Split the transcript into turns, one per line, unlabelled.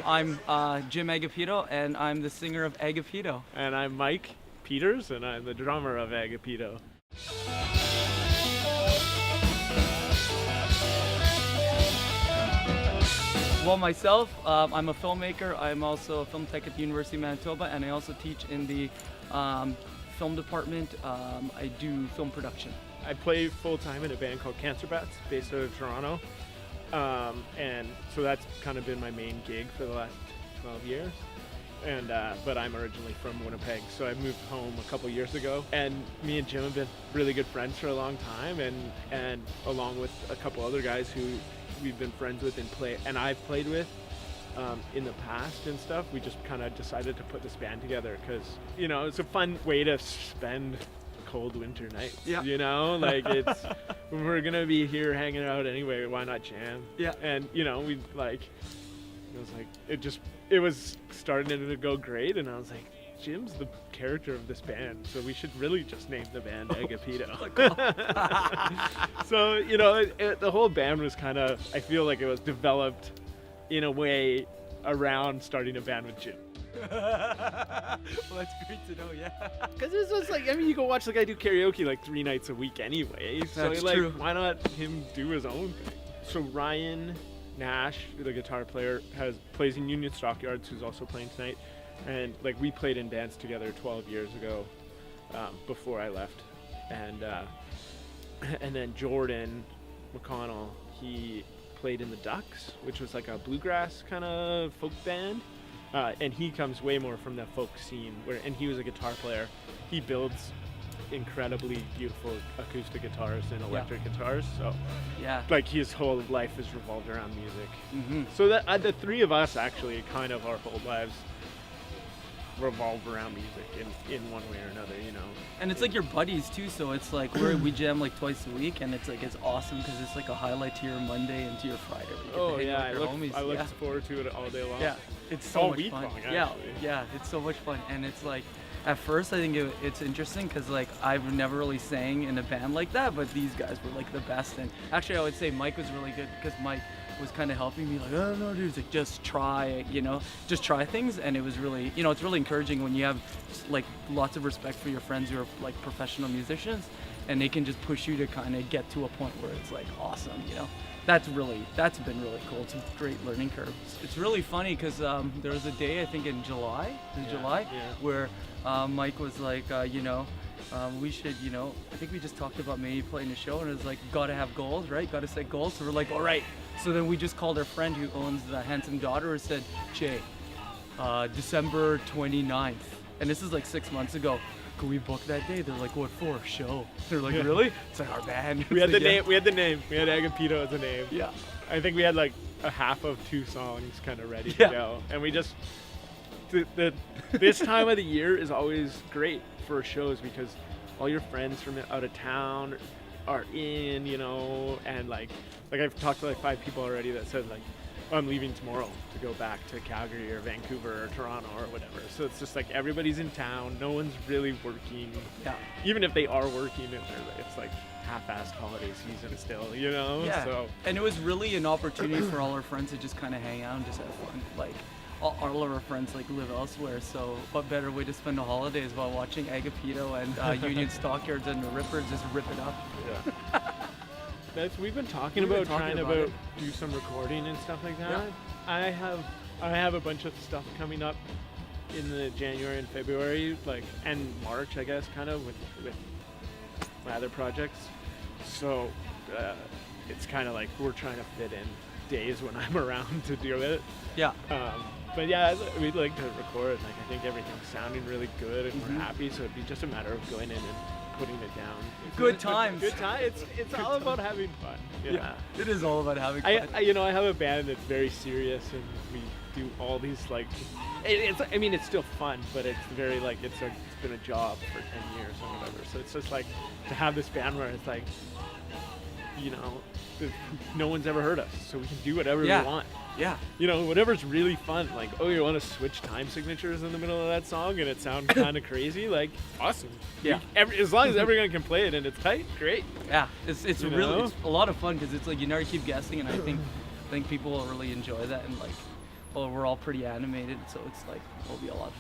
I'm Jim Agapito, and I'm the singer of Agapito.
And I'm Mike Peters, and I'm the drummer of Agapito.
Well, myself, I'm a filmmaker. I'm also a film tech at the University of Manitoba, and I also teach in the film department. I do film production.
I play full-time in a band called Cancer Bats, based out of Toronto. And so that's kind of been my main gig for the last 12 years. And but I'm originally from Winnipeg, so I moved home a couple years ago. And me and Jim have been really good friends for a long time, and along with a couple other guys who we've been friends with and I've played with in the past and stuff. We just kind of decided to put this band together because, you know, it's a fun way to spend cold winter nights.
Yeah.
You know, like it's we're gonna be here hanging out anyway, why not jam?
Yeah.
And you know, it was starting to go great, and I was like, Jim's the character of this band, so we should really just name the band Agapito. So, you know, the whole band was kind of, I feel like it was developed in a way around starting a band with Jim.
Well, that's great to know, yeah.
Because it's just like, I mean, you go watch the guy do karaoke like 3 nights a week anyway, so
That's
like,
true.
why not him do his own thing? So Ryan Nash, the guitar player, plays in Union Stockyards, who's also playing tonight. And like we played in bands together 12 years ago, before I left, and then Jordan McConnell, he played in the Duhks, which was like a bluegrass kind of folk band, and he comes way more from the folk scene. And he was a guitar player. He builds incredibly beautiful acoustic guitars and electric guitars. So
Yeah.
like his whole life is revolved around music.
Mm-hmm.
So that the three of us actually kind of our whole lives revolve around music in one way or another, you know.
And it's like your buddies too, so it's like we jam like twice a week, and it's like it's awesome because it's like a highlight to your Monday and to your Friday. Where you get to hang out with your homies.
I look forward to it all day long.
Yeah, it's so
all
much
week
fun.
long,
Yeah,
actually.
yeah, it's so much fun, and it's like at first I think it's interesting because like I've never really sang in a band like that, but these guys were like the best. And actually, I would say Mike was really good because Mike was kind of helping me, like, oh no, dude, like just try, you know, just try things. And it was really, you know, it's really encouraging when you have like lots of respect for your friends who are like professional musicians, and they can just push you to kind of get to a point where it's like awesome, you know. That's been really cool. It's a great learning curve. It's really funny because there was a day, I think in July, where Mike was like, you know, we should, you know, I think we just talked about maybe playing a show, and it was like, gotta have goals, right? Gotta set goals. So we're like, all right. So then we just called our friend who owns the Handsome Daughter and said, Jay, December 29th. And this is like 6 months ago. Can we book that day? They're like, what for? Show. They're like, really? It's like our band.
We had
It's
the
like,
name. We had the name. We had Agapito as a name.
Yeah.
I think we had like a half of 2 songs kind of ready to
Yeah.
go, and we just this time of the year is always great for shows because all your friends from out of town are in, you know, and like I've talked to like 5 people already that said like, oh, I'm leaving tomorrow to go back to Calgary or Vancouver or Toronto or whatever. So it's just like everybody's in town. No one's really working.
Yeah.
Even if they are working, it's like half-assed holiday season still, you know?
Yeah.
So
And it was really an opportunity for all our friends to just kind of hang out and just have fun. Like, all of our friends like live elsewhere, so what better way to spend a holiday is while watching Agapito and Union Stockyards and the Rippers just rip it up.
Yeah. We've been talking about trying to do some recording and stuff like that.
Yeah.
I have a bunch of stuff coming up in the January and February, like, and March, I guess, kind of with my other projects. So it's kind of like we're trying to fit in days when I'm around to do it.
Yeah.
But yeah, we'd like to record. Like, I think everything's sounding really good, and we're happy. So it'd be just a matter of going in and putting it down.
Good times.
Good time. It's all about having fun.
Yeah. It is all about having fun.
I have a band that's very serious, and we do all these like. It's still fun, but it's very like it's been a job for 10 years or whatever. So it's just like to have this band where it's like, you know, no one's ever heard us, so we can do whatever we want.
Yeah.
You know, whatever's really fun. Like, oh, you want to switch time signatures in the middle of that song and it sounds kind of crazy? Like, awesome.
Yeah.
As long as everyone can play it and it's tight, great.
Yeah. It's really it's a lot of fun because it's like you never keep guessing, and I think people will really enjoy that. And like we're all pretty animated, so it's like it'll be a lot